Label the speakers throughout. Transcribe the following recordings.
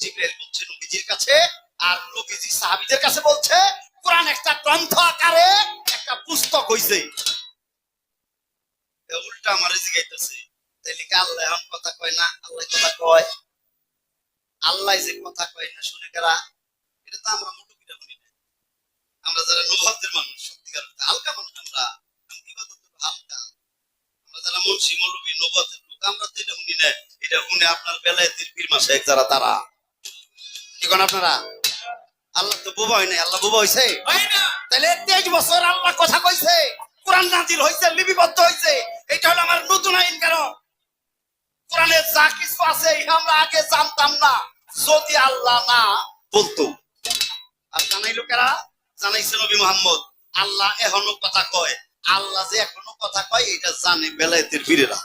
Speaker 1: জিবরাইল বলছে নবীজির কাছে, আর নবীজি সাহাবীদের কাছে বলছে কোরআন একটা গ্রন্থ আকারে একটা পুস্তক হইছে। উল্টা আমারে জিগাইতেছে, তাইলে কি আল্লাহ এখন কথা কয় না? আল্লাহ কথা কয়। আল্লাহ যে কথা কয় না শুনে কারা? এটা তো আমরা মুটুকিটা শুনি না। আমরা যারা নবুয়তের মানুষ, সত্যিকার হালকা মানুষ, আমরা ইবাদত হালকা। আমরা যারা মুন্সি মৌলবী নবুয়তের লোক, আমরা তো এটা শুনি না। এটা শুনে আপনার বেলায়েতের পীর মাশায়েখ যারা, তারা কি কোন আপনারা? আল্লাহ তো বোবা হয় নাই, আল্লাহ বোবা হইছে? তাহলে 23 বছর আল্লাহ কথা কইছে, কোরআন নাজিল হইছে, লিপিবদ্ধ হইছে। এটা হলো আমার নতুন আইন। কেন? কোরআনে যা কিছু আছে আমরা আগে জানতাম না, যদি আল্লাহ না বলতো। আর জানাইলো কারা? জানাইছে নবী মুহাম্মদ। আল্লাহ এখনো কথা কয়। আল্লাহ যে এখনো কথা কয় এটা জানে বেলায়েতের পীরেরা।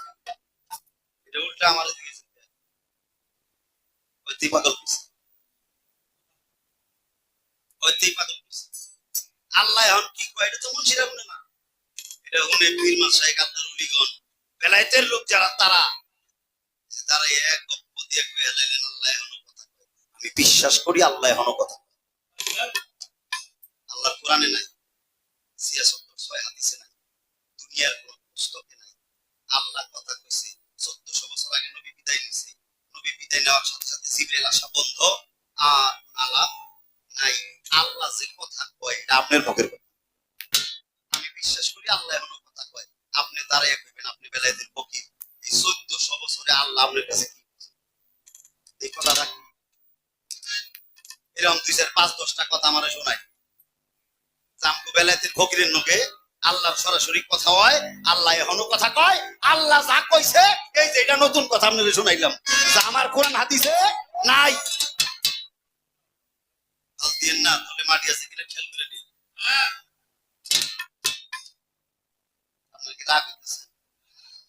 Speaker 1: এটা উল্টা আমার দিকে ওই পাগল কইছে, ওই পাগল কইছে। আল্লাহ এখন কি কয় এটা তো মুন্সিরা শুনে না, এটা শুনে পীর মাশায়েখ আল্লাহর ওলিগণ, বেলায়েতের লোক যারা, তারা এক গপ্প দিয়ে কয়ে লাইলেন আল্লাহ এখনো কথা কয়। আমি বিশ্বাস করি আল্লাহ এখনো কথা কয়। আল্লাহর কোরআনে নাই, সিয়াসত 6 হাদিসে নাই, দুনিয়ার কোন পুস্তকে নাই। আল্লাহ কথা কইছে 1400 বছর আগে নবী বিদায় নিছে। নবী বিদায় নেওয়ার সাথে সাথে জিবরাইল আসা বন্ধ, আর আলাপ নাই। আল্লাহ যে কথা কয় এটা আপনার পকের কথা। আমি বিশ্বাস করি আল্লাহ এখনো কথা কয়। আপনি দাঁড়াইয়া কইবেন আপনি বেলায়েতের ফকির। এই 1400 বছরে আল্লাহ আপনার কাছে কি এই কথাটা কি? এরকম 2-4-5-10টা কথা আমার শোনায়। জামকু বেলায়েতের ফকিরের নকে আল্লাহর সরাসরি কথা হয়, আল্লাহ এখনো কথা কয়। আল্লাহ যা কইছে এই যে এটা নতুন কথা আপনাদের শুনাইলাম, যা আমার কোরআন হাদিসে নাই। আল দিন না তাহলে মাটি আছে কিনা খেয়াল করে নিন। আপনার কি রাগ হইতেছে?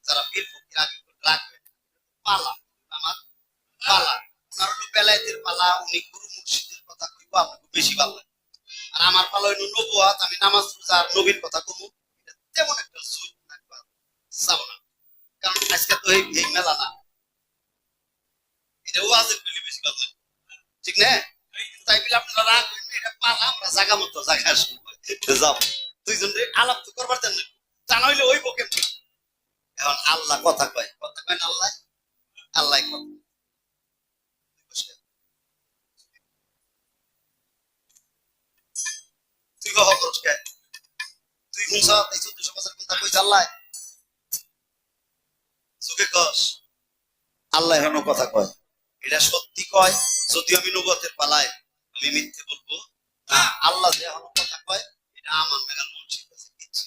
Speaker 1: যারা পীর ফকির আগে রাখবে পালা, আমার পালা, ওনার হলো বেলায়েতের পালা। উনি গুরু মুর্শিদের কথা কইবো আপনাকে বেশি ভালো লাগে। আর আমার পালা হইল নবুয়াত, আমি নামাজ রোজা আর নবীর কথা কমু। তেমন একটা সুইট চাবো না, কারণ আজকে তো এই মেলা না, এটা ওয়াজের পেলে বেশি ভালো লাগে, ঠিক না? তাই বলে আপনারা রাগ হইবেন, এটা পালা, আমরা জায়গা মতো জায়গা আসবো যাও। দুইজন আলাপ তো করবার দেন না, তা নইলে ওই বকে। এখন আল্লাহ কথা কয়, কথা কয় না আল্লাহ? আল্লাহ কথা তুই কহ করছ কে? তুই শুনছ এই 1400 বছর কথা কইছ আল্লাহ? চোখে কস আল্লাহ এখনো কথা কয়। এটা সত্যি কয়। যদি আমি নবুয়তের পালায় আমি মিথ্যে বলবো না। আল্লাহ যে এখনো কথা কয় এটা আমার মেগার মুন্সির কাছে কিচ্ছু,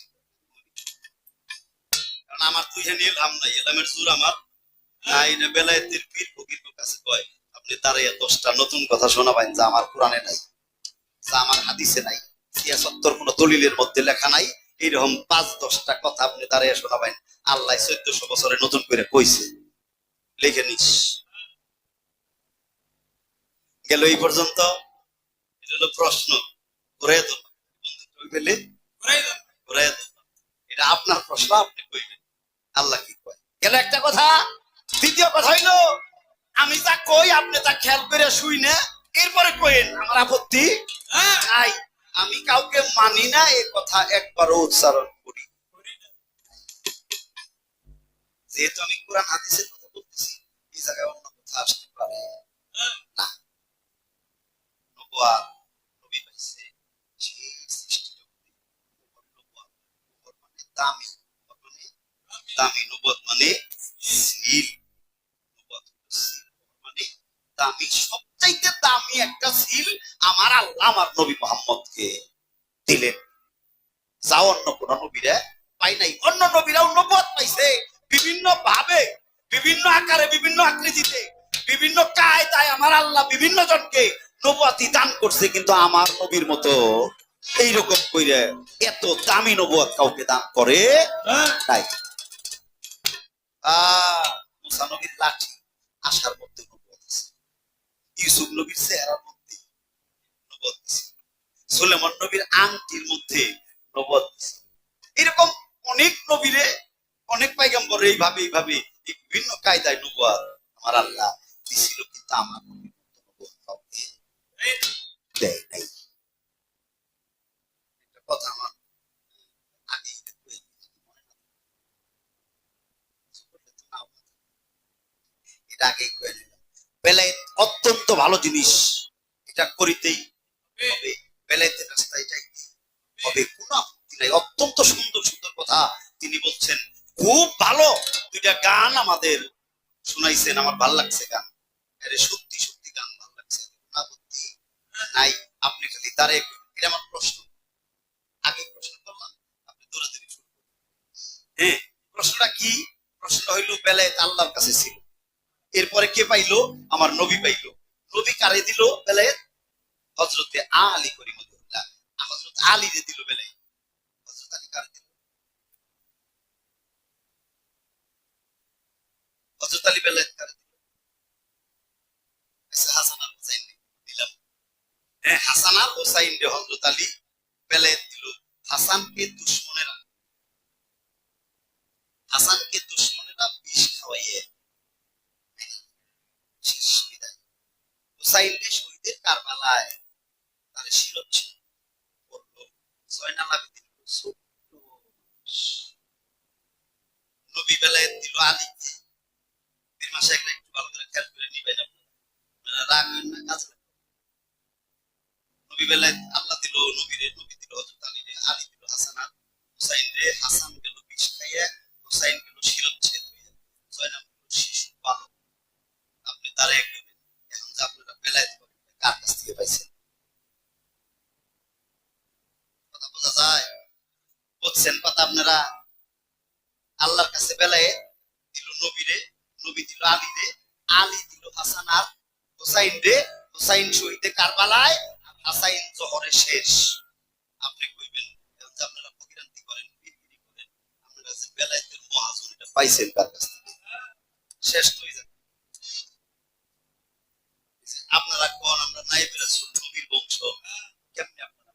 Speaker 1: কারণ আমার তুই হ্যাঁ এলহাম নাই, এলহামের জোর আমার নাই। এটা বেলায়েতের পীর ফকির কাছে কয়। আপনি দাঁড়াইয়া 10টা নতুন কথা শোনাবেন যা আমার কোরআনে নাই, যা আমার হাদিসে নাই, সিয়াসত্তর কোন দলিলের মধ্যে লেখা নাই। এইরকম 5-10টা কথা আপনি দাঁড়াইয়া শোনাবেন আল্লাহ 1400 বছরে নতুন করে কইছে। লিখে নিস। গেল এই পর্যন্ত। এটা হলো প্রশ্ন। ঘুরে তো পেলে ঘুরে তো, এটা আপনার প্রশ্ন, আপনি কইবেন আল্লাহ কি কয়। গেল একটা কথা। দ্বিতীয় কথা হইলো আমি যা কই আপনি তা খেয়াল করে শুই না, এরপরে কইেন, আমার আপত্তি নাই। আমি কাউকে মানি না এই কথা একবারও উচ্চারণ করি। যেহেতু আমি কোরআন হাদিসের কথা বলতেছি, এই জায়গায় অন্য কথা আসতে পারে না। নবুয়ত নবী পাইছে সেই সৃষ্টি জগতে দামি, দামি নবুয়ত মানে সিল। নবুয়ত সিল মানে দামি, সবচাইতে দামি একটা সিল আমার আল্লাহ আমার নবী মুহাম্মদকে দিলেন, যা অন্য কোন নবীরা পাই নাই। অন্য নবীরাও নবুয়ত পাইছে বিভিন্ন ভাবে, বিভিন্ন আকারে, বিভিন্ন আকৃতিতে, বিভিন্ন কায়দায়। আমার আল্লাহ বিভিন্ন জনকে নবুয়তি দান করছে, কিন্তু আমার নবীর মতো এইরকম কইরে এত দামি নবুয়ত কাউকে দান করে নাই। মুসা নবীর লাঠি আশার মধ্যে নবুয়ত আছে, ইউসুফ নবীর চেহারার মধ্যে নবুয়ত আছে, সুলেমান নবীর আংটির মধ্যে নবুয়ত আছে। এরকম অনেক নবীরে, অনেক পয়গম্বর এইভাবে বিভিন্ন কায়দায় নবুয়ত আমার আল্লাহ দিছিল, কিন্তু আমার কাউকে দেয় নাই। একটা কথা আমার আগেই কয়ে দিয়েছি, মনে না করলে তো নাও মনে থাকে। এটা আগেই কয়ে দিলাম। বেলায়েত অত্যন্ত ভালো জিনিস, এটা করিতেই হবে, বেলায়েতের রাস্তায় যাইতে হবে, কোনো আপত্তি নাই। অত্যন্ত সুন্দর সুন্দর কথা তিনি বলছেন, খুব ভালো দুইটা গান আমাদের শুনাইছেন, আমার ভালো লাগছে গান। আরে সত্যি সত্যি গান ভালো লাগছে, কোনো আপত্তি নাই। আপনি খালি তারে, এটা আমার প্রশ্ন, আগে প্রশ্ন করলাম, আপনি দৌড়াদৌড়ি শুরু করুন। হ্যাঁ, প্রশ্নটা কি? প্রশ্নটা হইল বেলায়েত আল্লাহর কাছে ছিল, এরপরে কে পাইলো? আমার নবী পাইলো। নবী কারে দিল বেলায়েত? হযরতে আলী করিমুল্লাহ, হযরত আলী রে দিল বেলায়েত। হযরত আলী কারে দিল? হযরত আলী বেলায়েত কারে দিল? আচ্ছা, হাসান আর হুসাইন দিলাম। হ্যাঁ, হাসান আর হুসাইন রে হযরত আলী বেলায়েত দিল। হাসানকে দুশমনেরা, হাসানকে দুশমনেরা বিষ খাওয়াইয়ে শেষ বিদায়। হুসাইন রে শহীদের কারবালায় তারে শিরচ্ছেদ করলো। জয়নাল আবেদিন ছোট্ট নবী বেলায়েত দিল আলীকে। পীর মাসে একটা একটু ভালো করে খেয়াল করে নিবেন আপনারা, রাগ হইন না, কাজে লাগবে। নবী বেলায়েত আল্লাহ দিল নবীরে, নবী দিল হযরত আলী রে, আলী দিল হাসান আর হুসাইন রে। হাসান গেল বিষ খাইয়া, হুসাইন গেল শিরচ্ছেদ হইয়া। জয়নাল শিশু বালক, আপনি তারে কইবেন। এখন যে আপনারা বেলায়েত করেন, কার কাছ থেকে পাইছেন? কথা বোঝা যায়? বুঝছেন কথা আপনারা? আল্লাহর কাছে বেলায়েত দিল নবীরে, নবী দিল আলী রে, আলী দিল হাসান আর হুসাইন রে। হুসাইন শহীদে কারবালায়, আর হাসাইন জহরে শেষ। আপনি কইবেন এখন যে আপনারা ফকিরান্তি করেন, বিড়বিড়ি করেন, আপনারা যে বেলায়েতের মহাজনটা পাইছেন কার কাছ থেকে? শেষ তো হয়ে যাবে। আপনারা কোন আমরা নাইবে রাসূল, নবীর বংশ, কেমনে আপনারা,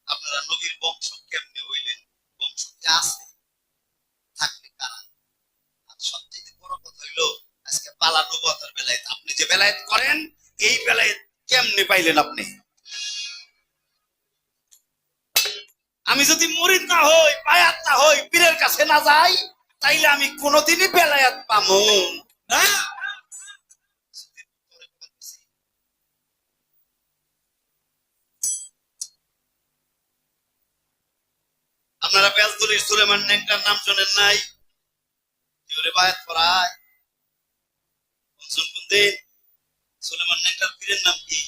Speaker 1: আপনারা নবীর বংশ কেমনে হইলেন? বংশ কি আছে? থাকলে কারা? আর সবচেয়ে বড় কথা হইলো, আজকে পালা নবুয়তের বেলায়েত আপনি যে বেলায়েত করেন, এই বেলায়েত কেমনে পাইলেন আপনি? আমি যদি মুরিদ না হই, বায়াত না হই, পীরের কাছে না যাই, তাইলে আমি কোনোদিনই বেলায়েত পামু না। আপনারা বেজদুলির সুলেমান নেংটার নাম শোনেন নাই? কেউরে বায়াত করায় কোন দিন? সুলেমান নেংটার পীরের নাম কি?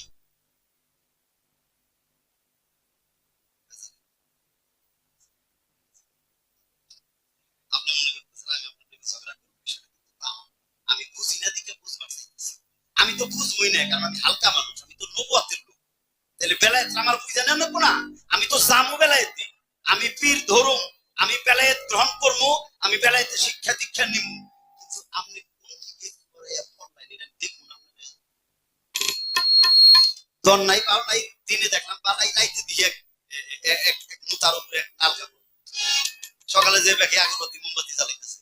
Speaker 1: আপনি মনে করতেছেন আমি আপনাদের ঝগড়া করব, বিষয়টা কিন্তু তা না। আমি বুঝি না দিকে বুঝবার চাইতেছি। আমি তো বুঝবই না, কারণ আমি হালকা মানুষ, আমি তো নবুয়তের লোক। তাহলে বেলায়েত আমার বুঝা নেন না, আমি তো জামু বেলায়েতে, আমি পীর ধরুম, আমি বেলায়েত গ্রহণ করবো, আমি বেলায়েতে শিক্ষা দীক্ষা নিব। কিন্তু আপনি কোন দিকে করে অনলাইনে দেখুন, আপনাদের দন নাই পাও নাই, দিনে দেখলাম পালাই রাইতে দিয়ে এক মুতার উপরে লাল কাপড়, সকালে যে ব্যাগে আগরবাতি মোমবাতি জ্বালাইতেছে।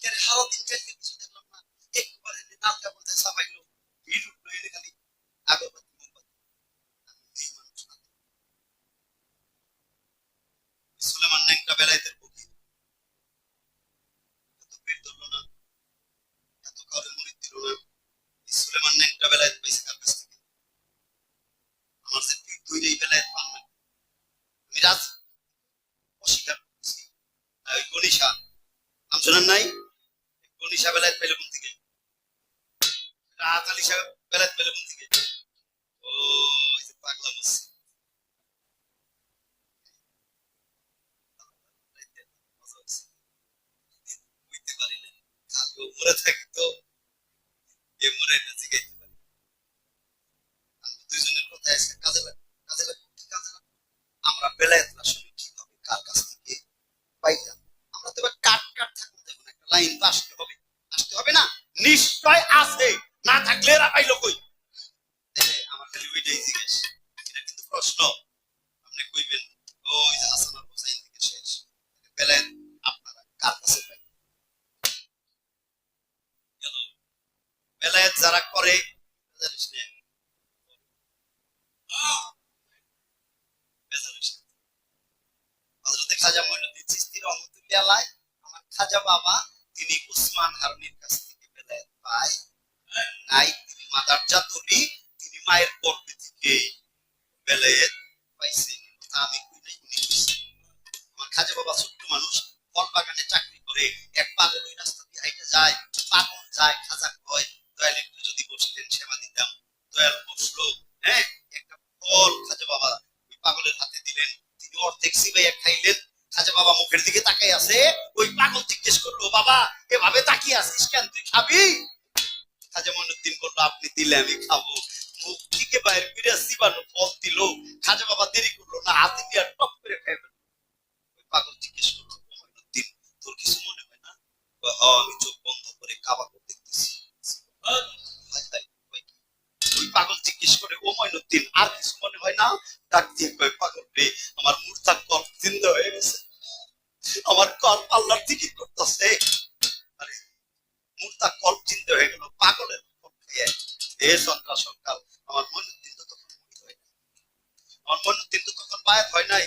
Speaker 1: কেন সারা দিন কেন কিছু দেখলাম না, একবারে লাল কাপড় দিয়ে সাফাইলো, ভিড় উঠলো, এনে খালি আগরবাতি মোমবাতি। এই মানুষ না, সুলেমান নেংটা বেলায়েতের পক্ষে এত পীর ধরলো না, এত কাউরে মুরিদ দিল না। সুলেমান নেংটা বেলায়েত পাইছে কার কাছ থেকে? আমার যে পীর দুই এই বেলায়েত পান না। আমি রাজ অস্বীকার করছি। ওই গণিসা নাম শোনেন নাই? গণিসা বেলায়েত পেলে কোন থেকে? রাত আলী সাহেব বেলায়েত পেলে কোন থেকে? ও, ওই যে পাগলা মসজিদ, মজা হচ্ছে, বুঝতে পারি না। কালকে মরে থাকি তো এ মরে এটা জিগাইতে পারি। আমরা দুইজনের কথা আজকে কাজে লাগবে, কাজে লাগবে, কি কাজে লাগবে? আমরা বেলায়েত আসলে কিভাবে কার কাছ থেকে পাইলাম? আমরা তো এবার কাট কাট থাকবো, দেখুন একটা লাইন তো আসতে হবে, আসতে হবে না? নিশ্চয় আছে, না থাকলে এরা পাইলো কই? আমার খালি ওইটাই জিজ্ঞেস, এটা কিন্তু প্রশ্ন। আপনি কইবেন ওই যে হাসান আর হুসাইন থেকে শেষ, বেলায়েত আপনারা কার কাছে পাই? গেল বেলায়েত যারা করে জানিস না বেজারিস না। হযরতে খাজা মঈনুদ্দিন চিশতি রহমাতুল্লাহ আলাইহি আমার খাজা বাবা তিনি উসমান হারুনির কাছ থেকে বেলায়েত পায় নাই, তিনি মাদারজাত ওলি, তিনি মায়ের গর্ভ থেকে বেলায়েত পাইছেন। কথা আমি কই নাই, উনি কইছেন। আমার খাজা বাবা ছোট্ট মানুষ, ফল বাগানে চাকরি করে, এক পাগল ওই রাস্তা দিয়ে হাইটে যায়, পাগল যায়, খাজা কয় দয়াল একটু যদি বসতেন সেবা দিতাম। দয়াল বসলো, হ্যাঁ, একটা ফল খাজা বাবা ওই পাগলের হাতে দিলেন, তিনি অর্ধেক চিবাইয়া খাইলেন। খাজা বাবা মুখের দিকে তাকাই আছে, ওই পাগল জিজ্ঞেস করলো বাবা এভাবে তাকিয়ে আছিস কেন, তুই খাবি? খাজা মঈনুদ্দিন বললো আপনি দিলে আমি খাবো। মুখ থেকে বাইরে ফিরে চিবানো ফল দিল, খাজা বাবা দেরি করলো না, হাতে দিয়ে টপ করে খাইবেন। ওই পাগল জিজ্ঞেস করলো মঈনুদ্দিন তোর কিছু মনে হয় না? আমি চোখ বন্ধ করে কাবা করে দেখতেছি। ওই পাগল জিজ্ঞেস করে ও মঈনুদ্দিন আর কিছু মনে হয় না? ডাক দিয়ে কয় পাগল রে আমার মুরতাদ কল জিন্দা হয়ে গেছে, আমার কল আল্লাহর জিকির করতেছে। আরে মুরতাদ কল জিন্দা হয়ে গেল পাগলের কল খেয়ে। এ সন্ত্রাস সকাল আমার মঈনুদ্দিন তো তখন মুরিদ হয় নাই, আমার মঈনুদ্দিন তো তখন বায়াত হয় নাই,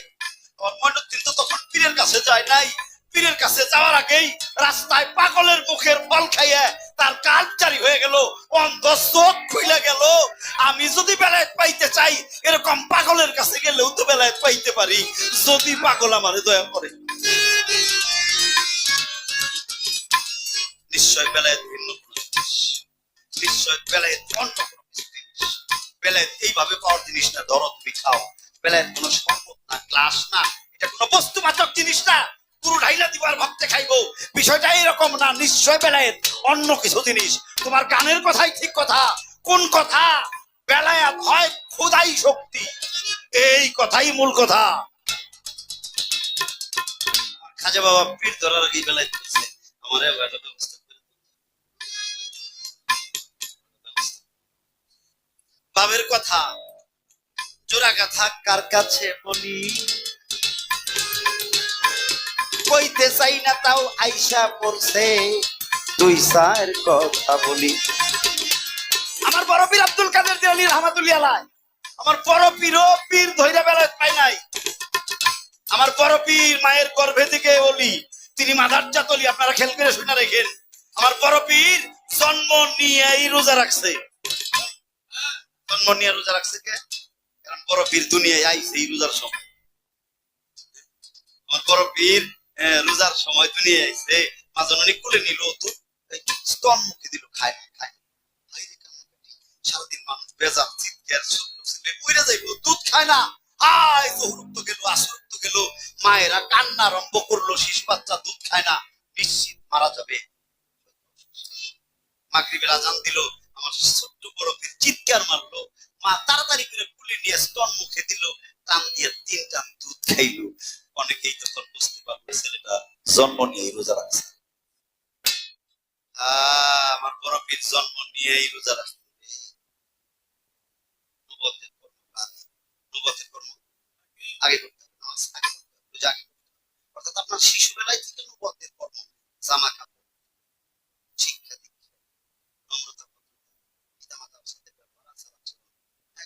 Speaker 1: আমার মঈনুদ্দিন তো তখন পীরের কাছে যায় নাই। পীরের কাছে যাওয়ার আগেই রাস্তায় পাগলের মুখের ফল খাইয়ে তার কাল জারি হয়ে গেল, অন্ধ চোখ খুলে গেল। আমি যদি বেলায়েত পাইতে চাই এরকম পাগলের কাছে গেলেও তো বেলায়েত পাইতে পারি, যদি পাগল আমারে দয়া করে। নিশ্চয় বেলায়েত ভিন্ন কোনো জিনিস, নিশ্চয় বেলায়েত অন্য কোনো জিনিস। বেলায়েত এইভাবে পাওয়ার জিনিস না, ধরো তুমি খাও। বেলায়েত কোনো শরবত না, গ্লাস না, এটা কোনো বস্তুবাচক জিনিস না পুরো ঢাইলা দিবার ভক্তে খাইবো, বিষয়টা এরকম না। নিশ্চয় বেলায়েত অন্য কিছু জিনিস। তোমার গানের কথাই ঠিক কথা। কোন কথা? বেলায়েত হয় খোদাই শক্তি, এই কথাই মূল কথা। খাজা বাবা পীর ধরার আগেই বেলায়েত করছে, আমার একটা ব্যবস্থা করে বাবের কথা জোড়া গাথা কার কাছে বলি, কইতে চাই না তাও আইসা পড়ছে, দুই সার কথা বলি। আমার বড় পীর আব্দুল কাদের জিলানী রহমাতুল্লাহ আলাইহি আমার বড় পীরও পীর ধইরা বেলায়েত পাই নাই। আমার বড় পীর মায়ের গর্ভে থেকে ওলি, তিনি মাদারজাত ওলি। আপনারা খেয়াল করে শুনে রাখেন, আমার বড় পীর জন্ম নিয়েই রোজা রাখছে। জন্ম নিয়ে রোজা রাখছে কে? কারণ বড় পীর দুনিয়ায় আইছে এই রোজার সময়। আমার বড় পীর রোজার সময় দুনিয়ায় আইছে, মা জননী কোলে নিল, তো স্তন মুখে দিল, খায় খায়। সারাদিন মানুষ বেজার চিৎকার ছেলে পইরা যাইব, দুধ খায় না। আয় জোহর তো গেল, আসর তো গেল, মায়েরা কান্না আরম্ভ করলো, শিশু বাচ্চা দুধ খায় না, নিশ্চিত মারা যাবে। মাগরিবের আজান দিল, আমার ছোট্ট বড় পীর চিৎকার মারলো, মা তাড়াতাড়ি করে কুলে নিয়ে স্তন মুখে দিল, টান দিয়ে 3 টান দুধ খাইলো। অনেকেই তখন বুঝতে পারবে ছেলেটা জন্ম নিয়ে রোজা রাখছে। আমার বড় পীর জন্ম নিয়েই রোজা রাখছে। নবতের কর্ম নবতের কর্ম আগে করতে হবে, নামাজ আগে করতে হবে, রোজা আগে করতে হবে। অর্থাৎ আপনার শিশুবেলায় থেকে নবতের কর্ম, জামা কাপড়, শিক্ষা দীক্ষা, নম্রতা, পিতামাতার সাথে ব্যবহার, আচার আচরণ,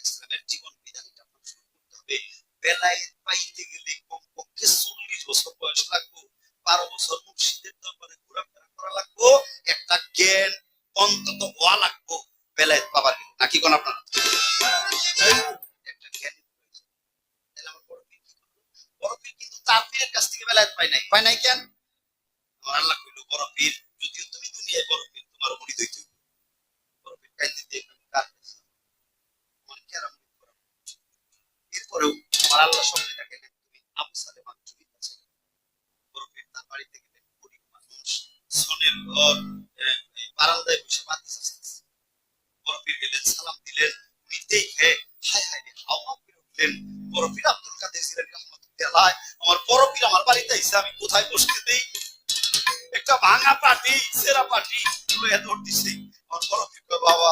Speaker 1: ইসলামের জীবন বিধান এটা আপনার শুরু করতে হবে। বেলায়েত পাইতে গেলে কমপক্ষে 40 বছর বয়স লাগবে, 12 বছর মুর্শিদের দরবারে ঘোরাফেরা করা লাগবে, একটা জ্ঞান অন্তত হওয়া লাগবে বেলায়েত পাবার জন্য। নাকি কোন আপনারা একটা জ্ঞান। তাহলে আমার বড় পীর কি করলো? বড় পীর কিন্তু তার পীরের কাছ থেকে বেলায়েত পায় নাই। পায় নাই কেন? আমার আল্লাহ কইলো বড় পীর যদিও তুমি দুনিয়ায় বড় পীর, তোমার মুরিদ হইতে হইবে। বড় পীর কাইতে দিয়ে কার কাছে মন কি আরাম করা। এরপরেও আমার আল্লাহ শব্দটাকে তুমি আবু সালেম আঞ্চলিক কাছে বড় পীর তার বাড়িতে গেলেন, গরিব মানুষ, সোনের ঘর, বারান্দায় বসে মাটি চাষতেছে। বড় পীর গেলেন, সালাম দিলেন, উনি দেখে হায় হায় রে হাওয়া পীর উঠলেন। বড় পীর আব্দুল কাদের জিলানী রহমাতুল্লাহ আলাইহি আমার বড় পীর আমার বাড়িতে আইছে, আমি কোথায় বসতে দেই? একটা ভাঙা পাটি, সেরা পাটি লইয়া দৌড় দিছে। আমার বড় পীর কয় বাবা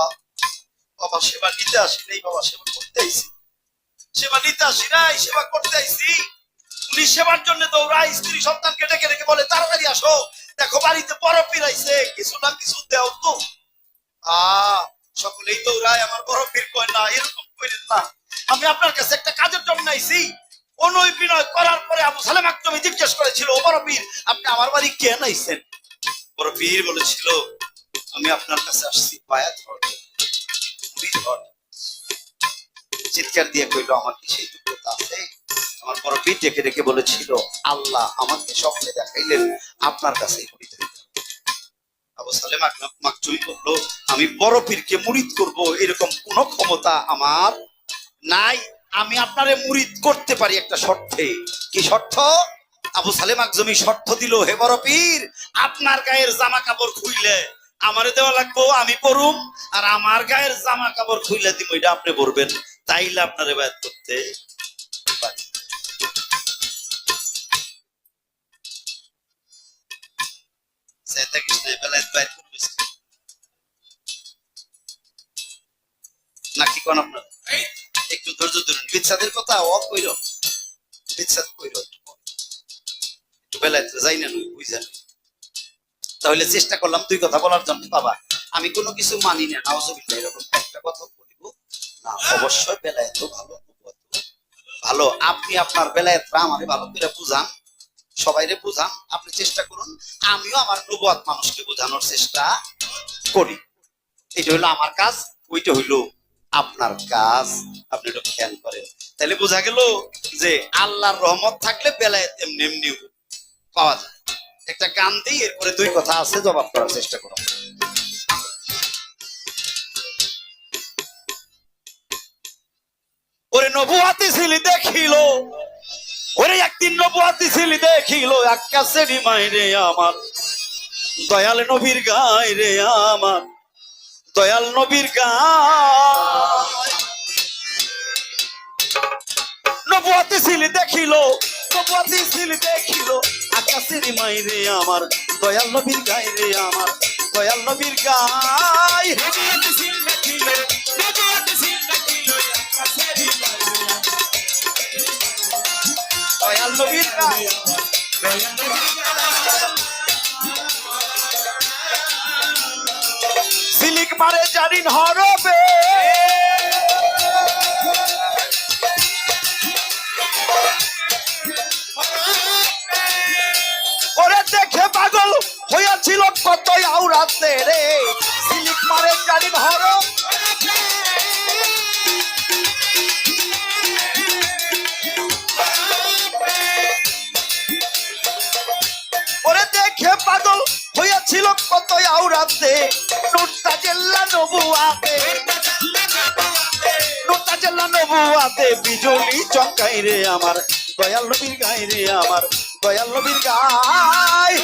Speaker 1: বাবা সেবা নিতে আসি নাই, বাবা সেবা করতে আইছি। সেবা নিতে আসি নাই, সেবা করতে আইছি। উনি সেবার জন্য দৌড়ায়, স্ত্রী সন্তানকে ডেকে ডেকে বলে তাড়াতাড়ি আসো, দেখো বাড়িতে বড় পীর আইছে, কিছু না কিছু দেও তো। সকলেই দৌড়ায়, আমার বড় পীর কয় না এরকম করেন না, আমি আপনার কাছে একটা কাজের জন্য আইছি। অনুয় বিনয় করার পরে আবু সালেম আকদমি জিজ্ঞেস করেছিল, ও বড় পীর আপনি আমার বাড়ি কেন আইছেন? বড় পীর বলেছিল, আমি আপনার কাছে আসছি বায়াত হওয়ার জন্য। চিৎকার দিয়ে কইল, আমার কি সেই যোগ্যতা আছে? আমার বড় পীর ডেকে ডেকে বলেছিল, আল্লাহ আমাকে স্বপ্নে দেখাইলেন আপনার কাছেই মুরিদ হইতে হবে। আবু সালেম আকদমি বলল, আমি বড় পীরকে মুরিদ করব এরকম কোন ক্ষমতা আমার নাই, আমি আপনারে মুরিদ করতে পারি একটা শর্তে। কি শর্ত? আবু সালেম আকদমি শর্ত দিল, হে বড় পীর আপনার গায়ের জামা কাপড় খুইলে আমারে দেওয়া লাগবো, আমি পরুম, আর আমার গায়ের জামা কাপড় খুইলে দিব, এটা আপনি পরবেন, তাইলে আপনারে বায়াত করতে পারি। নাকি কোন আপনার একটু ধৈর্য ধরুন, বিচ্ছাদের কথা অফ কইর, বিচ্ছাদ কইর একটু বেলায় যাই না বুঝছেন। তাহলে চেষ্টা করলাম দুই কথা বলার জন্য। বাবা আমি কোনো কিছু মানি না, নাউজুবিল্লাহ, এরকম একটা কথা বলিব না। অবশ্যই বেলায় তো ভালো ভালো, আপনি আপনার বেলায় আমারে ভালো করে বুঝান, সবাইরে বুঝান, আপনি চেষ্টা করুন, আমিও আমার নবুয়াত মানুষকে বোঝানোর চেষ্টা করি। এটা হইলো আমার কাজ, ওইটা হইলো আপনার কাজ, আপনি এটা খেয়াল করেন। তাহলে বোঝা গেল যে আল্লাহর রহমত থাকলে বেলায় এমনি এমনি পাওয়া যায়। একটা গান দিই, এরপরে দুই কথা আছে, জবাব করার চেষ্টা করুন। ওরে নবুয়াতি ছিলি দেখিল, ওরে একদিন নবুয়াতি ছিলি দেখিল, আকাশেরই মাইরে আমার দয়াল নবীর গায় রে, আমার দয়াল নবীর গায়। নবুয়াতি ছিলি দেখিল, নবুয়াতি ছিলি দেখিল, আকাশেরই মাইরে আমার দয়াল নবীর গায় রে, আমার দয়াল নবীর গায়। দয়াল নবীর গায়, সিলিক মারে জানিন হরবে, ওরে দেখে পাগল হইয়াছিল কত আওরাতে রে, সিলিক মারে জানিন হরবে, ওরে দেখে পাগল হইয়াছিল কত আওরাতে, নুরতা জেল্লা নবুয়াতে, নুরতা জেল্লা নবুয়াতে বিজলি চমকাই রে, আমার দয়াল নবীর গায় রে, আমার দয়াল নবীর গায়।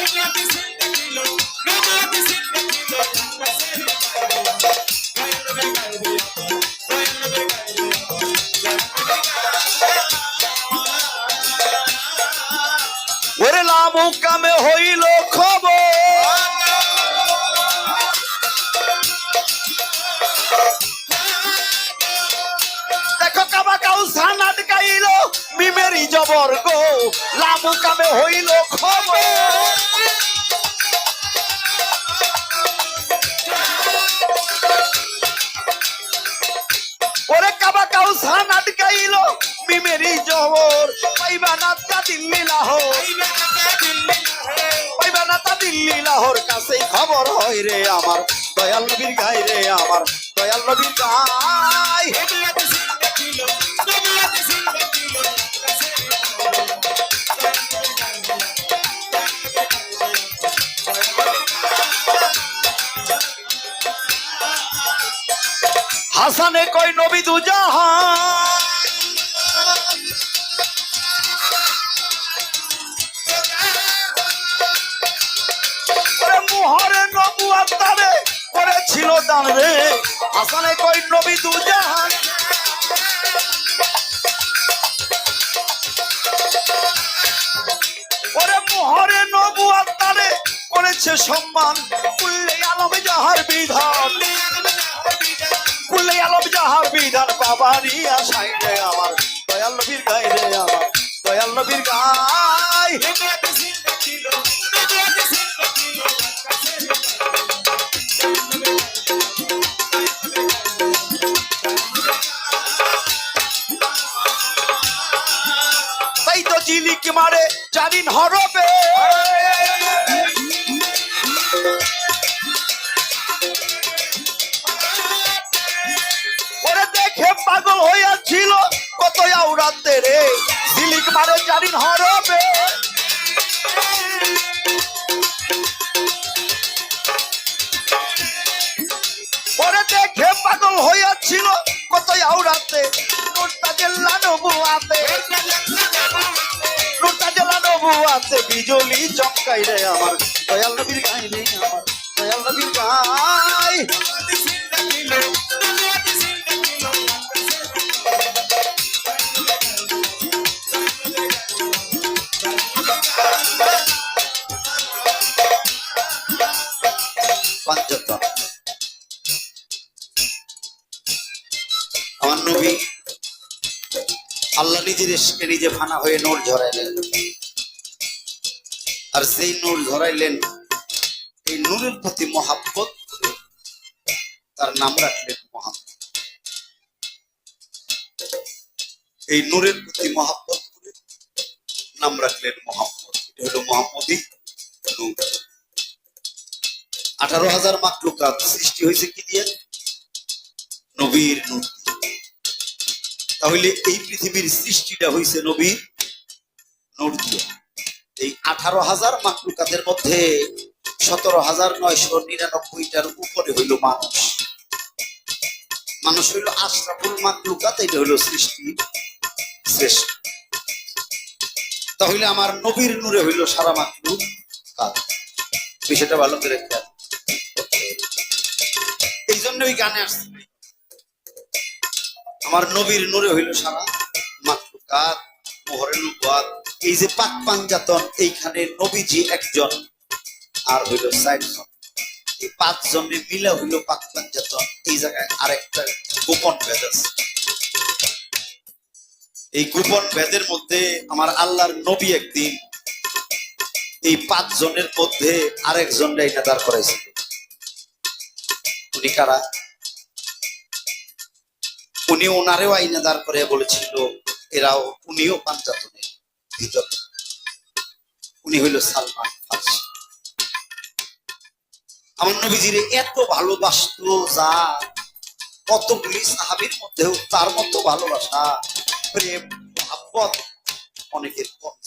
Speaker 1: ওরে লামু কামে হইল খবর, দেখো কাবা কাউসান আটকাইল মিমেরি জবর গো, লামু কামে হইল খবর, ওরে কাবা কাউসান আটকাইল মিমেরি জবর, পাইবা না তা দিল্লি লাহোর, পাইবা না তা দিল্লি লাহোর, কাছেই খবর হয় রে, আমার দয়াল নবীর গায় রে, আমার দয়াল নবীর গায়। হাসানে কই নবী দুজাহান, মুহরে নবুয়াত তারে করেছিল দান রে, হাসানে কই নবী দুজাহান, ওরে মুহরে নবুয়াত তারে করেছে সম্মান, কুল্লে আলম যাহার বিধান, কুল্লে আলম যাহার বিধান, বাবারই আশাই রে, আমার দয়াল নবীর গায় রে, আমার দয়াল নবীর গায়।
Speaker 2: জিলিক মারে জানিন হরবে। ওরে দেখে পাগল হইয়াছিল কত আওরাতে রে, জিলিক মারে জানিন হরবে। ওরে দেখে পাগল হইয়াছিল কত আওরাতে, নুরটা জেলা নবুয়াতে, নুরটা জেলা নবুয়াতে বিজলি চমকাই রে আমার দয়াল নবীর গাই রে, আমার দয়াল নবীর গাই। পাঞ্জাতন আমার নবী আল্লাহ নিজের ইশকে নিজে ফানা হয়ে নূর ঝরাইলেন, আর সেই নূর ঝরাইলেন, এই নূরের প্রতি মহাব্বত করে তার নাম রাখলেন মোহাম্মদ। এই নূরের প্রতি মহাব্বত করে নাম রাখলেন মোহাম্মদ। এটা হলো মোহাম্মদী নূর। 18,000 মাখলুকাত সৃষ্টি হয়েছে কি দিয়ে? নবীর নূর। তাহলে এই পৃথিবীর সৃষ্টিটা হয়েছে নবীর নূর দিয়ে। এই 18,000 মাখলুকাতের মধ্যে 17,999টার উপরে হইল মানুষ। মানুষ হইল আশরাফুল মাখলুকাত, এটা হইল সৃষ্টি শ্রেষ্ঠ। তাহলে আমার নবীর নূরে হইল সারা মাখলুকাত। বিষয়টা ভালো করে খেয়াল। এই জন্য ওই গানে আসছে আমার নবীর নূরে হইল সারা মাখলুকাত, মোহরে নবুয়াত। এই যে পাক পাঞ্জাতন, এইখানে নবীজি একজন আর হইল 4 জন, এই 5 জনে মিলা হইল পাক পাঞ্জাতন। এই জায়গায় আরেকটা গোপন ভেদ আছে। এই গোপন ভেদের মধ্যে আমার আল্লাহর নবী একদিন এই 5 জনের মধ্যে আরেকজন দাঁড় করাইছিল। উনি কারা? উনি ওনারেও আইনে দাঁড় করে বলেছিল এরাও, উনিও পাঞ্জাতনের ভিতর। উনি হইল সালমান ফারসি। আমার নবীজিরে এত ভালোবাসতো যা কতগুলি সাহাবীর মধ্যেও তার মতো ভালোবাসা, প্রেম, মহব্বত অনেকের কম।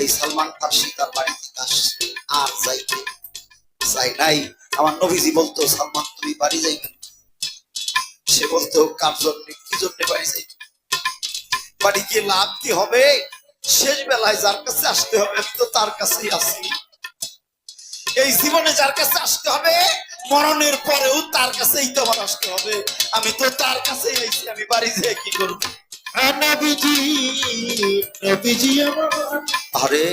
Speaker 2: এই সালমান ফারসি তার বাড়ি থেকে আসছে, আর যাইতে চাই নাই। আমার নবীজি বলতো, সালমান তুমি বাড়ি যাইবে? সে বলতো, কার জন্য, কি জন্য বাড়ি যাইবে? বাড়ি গিয়ে লাভ কি হবে? শেষ বেলায় যার কাছে আসতে হবে আমি তো তার কাছেই আসি। এই জীবনে যার কাছে আসতে হবে, মরণের পরেও তার কাছেই তো আমার আসতে হবে। আমি তো তার কাছেই আইছি, আমি বাড়ি যেয়ে কি করবো? আরে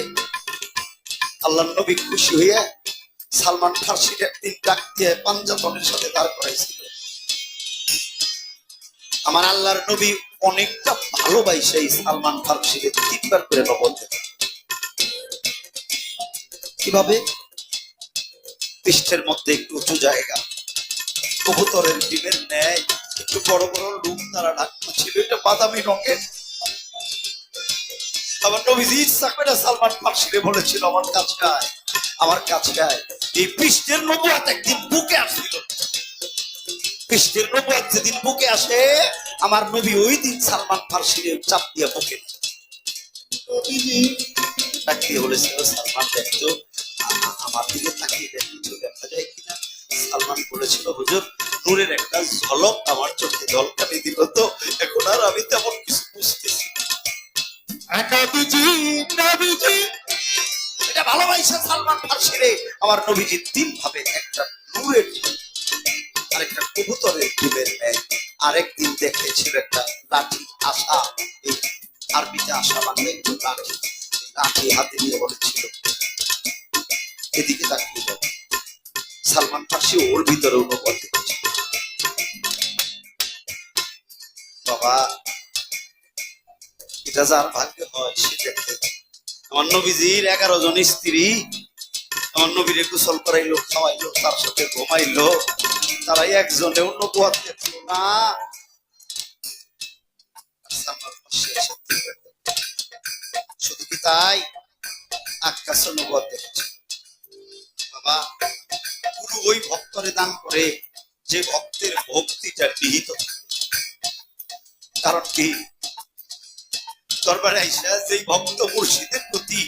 Speaker 2: আল্লাহ নবী খুশি হইয়া সালমান ফারসির একদিন ডাক দিয়ে পাঞ্জাতনের সাথে দাঁড় করাইছিল। আমার আল্লাহর নবী অনেকটা ভালোবাসে এই সালমান ফারসিকে 3 বার করে নবল দেন। কিভাবে? পৃষ্ঠের মধ্যে একটু উঁচু জায়গা, কবুতরের ডিমের ন্যায় একটু বড় বড় লুম দ্বারা ঢাকনা ছিল, এটা বাদামি রঙের। আমার নবীজি ইচ্ছা করে সালমান ফারসিকে বলেছিল, আমার কাছে আয়, আমার কাছে আয়। এই পৃষ্ঠের নবুয়াত একদিন বুকে আসছিল। পৃষ্ঠের নবুয়াত যেদিন বুকে আসে, আমার নবী ওই দিন সালমান ফারসিকে চাপ দিয়ে বুকে তাকিয়ে বলেছিল, সালমান দেখতো, আমার দিকে তাকিয়ে কিছু দেখা যায় কিনা। সালমান বলেছিল, হুজুর নূরের একটা ঝলক আমার চোখে ঝলকানি দিল তো, এখন আর আমি তেমন কিছু বুঝতেছি। এটা ভালোবাসা সালমান ফারসিরে আমার নবীজি 3 ভাবে, একটা নূরের, আরেকটা কবুতরের ডিমের ন্যায়, আরেকদিন দেখেছিল একটা লাঠি, আশা, এই আরবিতে আশা বাংলা একটু লাঠি, লাঠি হাতে নিয়ে বলেছিল এদিকে তাকিয়ে যাও। সালমান ফারসি ওর ভিতরে অনুভব দেখেছে। বাবা, এটা যার ভাগ্য হয় সে দেখতে। আমার নবীজির 11 জন স্ত্রী আমার নবীরে গোসল করাইলো, খাওয়াইলো, তার সাথে ঘুমাইলো, তারা একজনেও নবুয়াত দেখল না। তাই আকাশ নবুয়ত দেখেছে। বাবা, গুরু ওই ভক্তরে দান করে যে ভক্তের ভক্তিটা নিহিত থাকে। কারণ কি, দরবারে আইসা যেই ভক্ত মুর্শিদের প্রতি